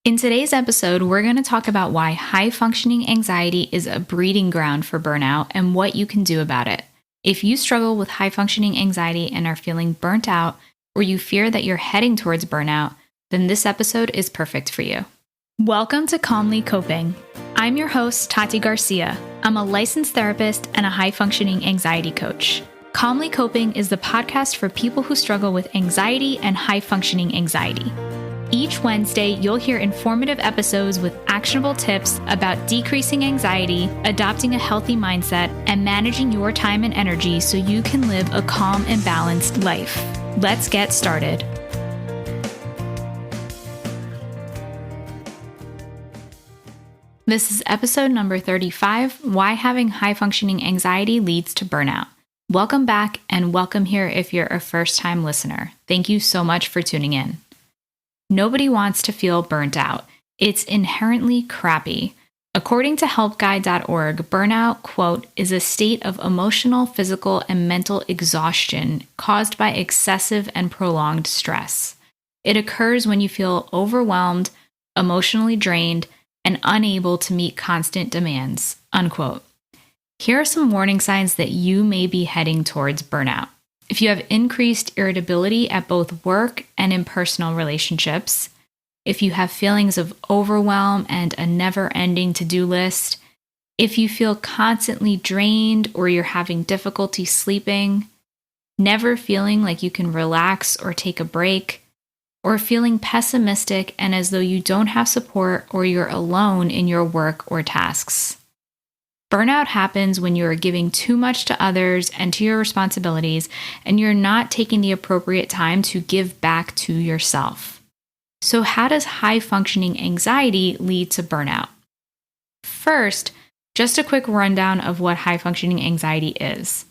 In today's episode, we're going to talk about why high-functioning anxiety is a breeding ground for burnout and what you can do about it. If you struggle with high-functioning anxiety and are feeling burnt out, or you fear that you're heading towards burnout, then this episode is perfect for you. Welcome to Calmly Coping. I'm your host, Tati Garcia. I'm a licensed therapist and a high-functioning anxiety coach. Calmly Coping is the podcast for people who struggle with anxiety and high-functioning anxiety. Each Wednesday, you'll hear informative episodes with actionable tips about decreasing anxiety, adopting a healthy mindset, and managing your time and energy so you can live a calm and balanced life. Let's get started. This is episode number 35, Why Having High-Functioning Anxiety Leads to Burnout. Welcome back and welcome here if you're a first-time listener. Thank you so much for tuning in. Nobody wants to feel burnt out. It's inherently crappy. According to helpguide.org, burnout, quote, is a state of emotional, physical, and mental exhaustion caused by excessive and prolonged stress. It occurs when you feel overwhelmed, emotionally drained, and unable to meet constant demands, unquote. Here are some warning signs that you may be heading towards burnout. If you have increased irritability at both work and in personal relationships, if you have feelings of overwhelm and a never-ending to-do list, if you feel constantly drained or you're having difficulty sleeping, never feeling like you can relax or take a break, or feeling pessimistic and as though you don't have support or you're alone in your work or tasks. Burnout happens when you are giving too much to others and to your responsibilities, and you're not taking the appropriate time to give back to yourself. So how does high-functioning anxiety lead to burnout? First, just a quick rundown of what high-functioning anxiety is.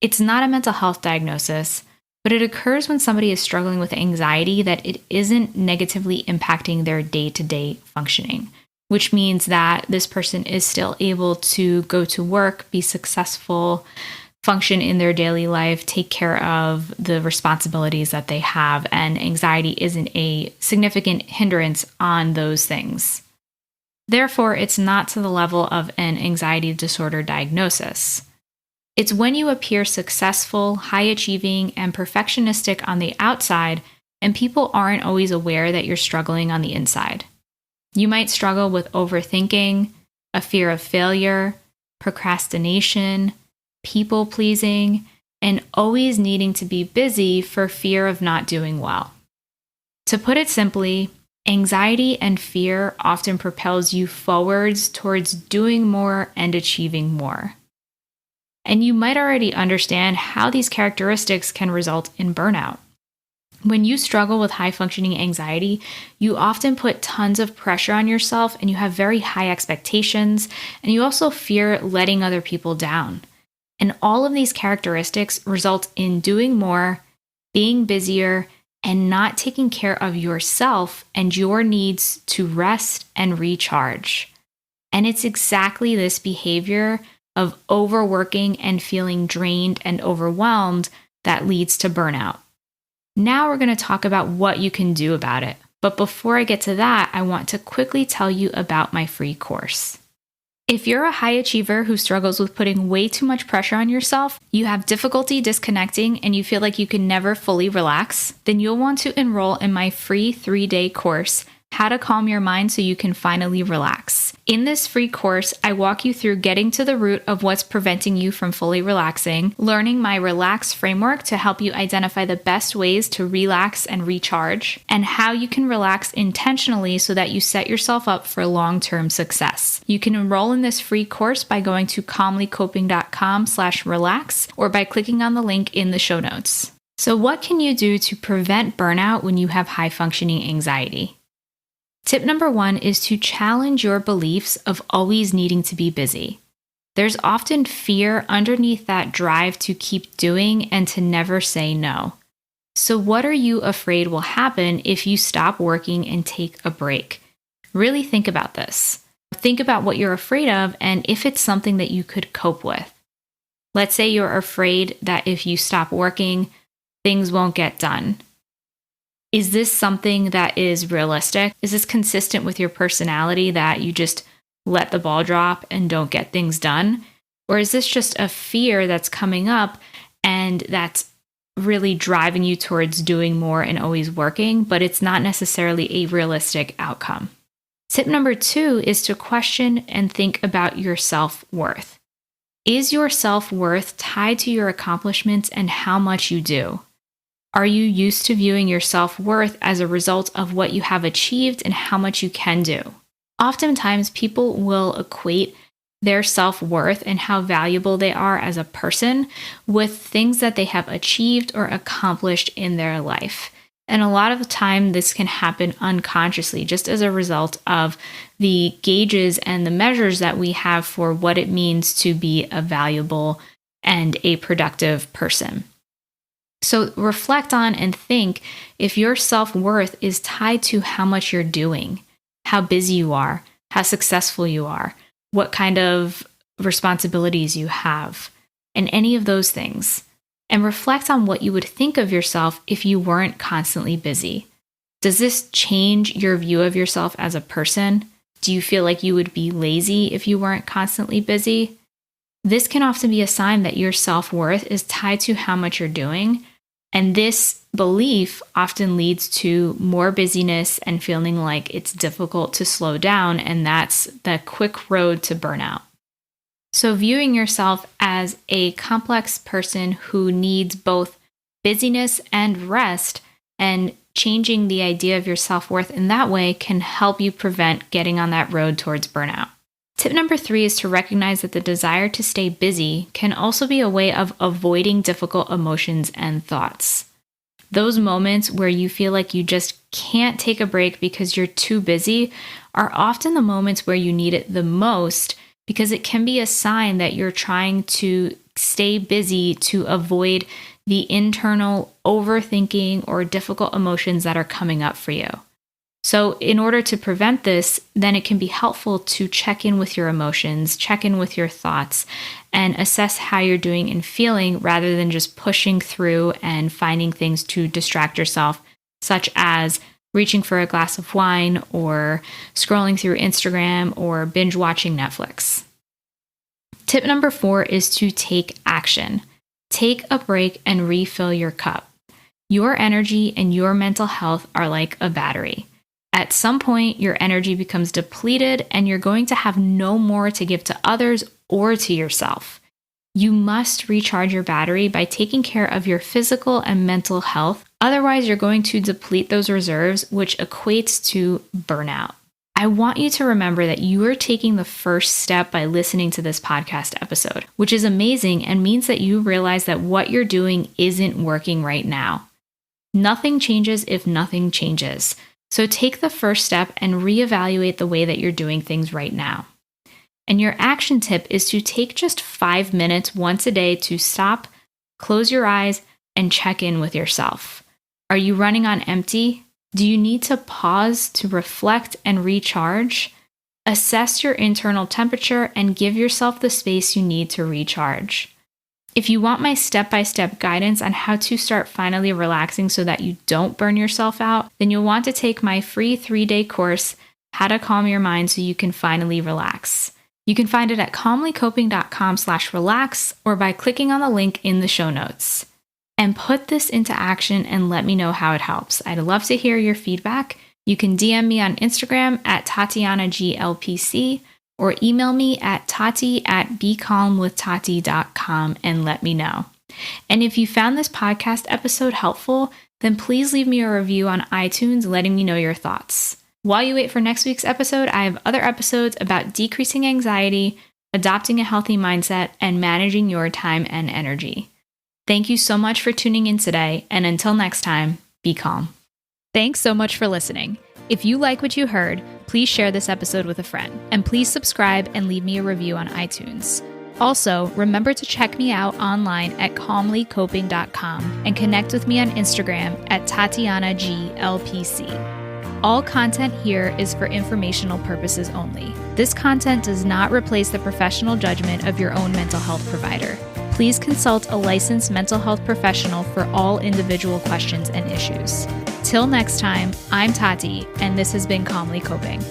It's not a mental health diagnosis, but it occurs when somebody is struggling with anxiety that it isn't negatively impacting their day-to-day functioning, which means that this person is still able to go to work, be successful, function in their daily life, take care of the responsibilities that they have, and anxiety isn't a significant hindrance on those things. Therefore, it's not to the level of an anxiety disorder diagnosis. It's when you appear successful, high-achieving, and perfectionistic on the outside, and people aren't always aware that you're struggling on the inside. You might struggle with overthinking, a fear of failure, procrastination, people-pleasing, and always needing to be busy for fear of not doing well. To put it simply, anxiety and fear often propels you forwards towards doing more and achieving more. And you might already understand how these characteristics can result in burnout. When you struggle with high-functioning anxiety, you often put tons of pressure on yourself and you have very high expectations, and you also fear letting other people down. And all of these characteristics result in doing more, being busier, and not taking care of yourself and your needs to rest and recharge. And it's exactly this behavior of overworking and feeling drained and overwhelmed that leads to burnout. Now we're going to talk about what you can do about it. But before I get to that, I want to quickly tell you about my free course. If you're a high achiever who struggles with putting way too much pressure on yourself, you have difficulty disconnecting, and you feel like you can never fully relax, then you'll want to enroll in my free 3-day course, How to Calm Your Mind So You Can Finally Relax. In this free course, I walk you through getting to the root of what's preventing you from fully relaxing, learning my Relax framework to help you identify the best ways to relax and recharge, and how you can relax intentionally so that you set yourself up for long-term success. You can enroll in this free course by going to calmlycoping.com/relax or by clicking on the link in the show notes. So what can you do to prevent burnout when you have high-functioning anxiety? Tip number 1 is to challenge your beliefs of always needing to be busy. There's often fear underneath that drive to keep doing and to never say no. So what are you afraid will happen if you stop working and take a break? Really think about this. Think about what you're afraid of and if it's something that you could cope with. Let's say you're afraid that if you stop working, things won't get done. Is this something that is realistic? Is this consistent with your personality that you just let the ball drop and don't get things done? Or is this just a fear that's coming up and that's really driving you towards doing more and always working, but it's not necessarily a realistic outcome? Tip number 2 is to question and think about your self-worth. Is your self-worth tied to your accomplishments and how much you do? Are you used to viewing your self-worth as a result of what you have achieved and how much you can do? Oftentimes, people will equate their self-worth and how valuable they are as a person with things that they have achieved or accomplished in their life. And a lot of the time, this can happen unconsciously, just as a result of the gauges and the measures that we have for what it means to be a valuable and a productive person. So reflect on and think if your self-worth is tied to how much you're doing, how busy you are, how successful you are, what kind of responsibilities you have, and any of those things. And reflect on what you would think of yourself if you weren't constantly busy. Does this change your view of yourself as a person? Do you feel like you would be lazy if you weren't constantly busy? This can often be a sign that your self-worth is tied to how much you're doing. And this belief often leads to more busyness and feeling like it's difficult to slow down. And that's the quick road to burnout. So viewing yourself as a complex person who needs both busyness and rest and changing the idea of your self-worth in that way can help you prevent getting on that road towards burnout. Tip number 3 is to recognize that the desire to stay busy can also be a way of avoiding difficult emotions and thoughts. Those moments where you feel like you just can't take a break because you're too busy are often the moments where you need it the most, because it can be a sign that you're trying to stay busy to avoid the internal overthinking or difficult emotions that are coming up for you. So in order to prevent this, then it can be helpful to check in with your emotions, check in with your thoughts, and assess how you're doing and feeling rather than just pushing through and finding things to distract yourself, such as reaching for a glass of wine or scrolling through Instagram or binge watching Netflix. Tip number 4 is to take action. Take a break and refill your cup. Your energy and your mental health are like a battery. At some point, your energy becomes depleted and you're going to have no more to give to others or to yourself. You must recharge your battery by taking care of your physical and mental health. Otherwise, you're going to deplete those reserves, which equates to burnout. I want you to remember that you are taking the first step by listening to this podcast episode, which is amazing and means that you realize that what you're doing isn't working right now. Nothing changes if nothing changes. So take the first step and reevaluate the way that you're doing things right now. And your action tip is to take just 5 minutes once a day to stop, close your eyes, and check in with yourself. Are you running on empty? Do you need to pause to reflect and recharge? Assess your internal temperature and give yourself the space you need to recharge. If you want my step-by-step guidance on how to start finally relaxing so that you don't burn yourself out, then you'll want to take my free 3-day course, How to Calm Your Mind So You Can Finally Relax. You can find it at calmlycoping.com/relax or by clicking on the link in the show notes. And put this into action and let me know how it helps. I'd love to hear your feedback. You can DM me on Instagram at TatianaGLPC or email me at tati@becalmwithtati.com and let me know. And if you found this podcast episode helpful, then please leave me a review on iTunes letting me know your thoughts. While you wait for next week's episode, I have other episodes about decreasing anxiety, adopting a healthy mindset, and managing your time and energy. Thank you so much for tuning in today, and until next time, be calm. Thanks so much for listening. If you like what you heard, please share this episode with a friend, and please subscribe and leave me a review on iTunes. Also, remember to check me out online at calmlycoping.com and connect with me on Instagram at TatianaGLPC. All content here is for informational purposes only. This content does not replace the professional judgment of your own mental health provider. Please consult a licensed mental health professional for all individual questions and issues. Till next time, I'm Tati, and this has been Calmly Coping.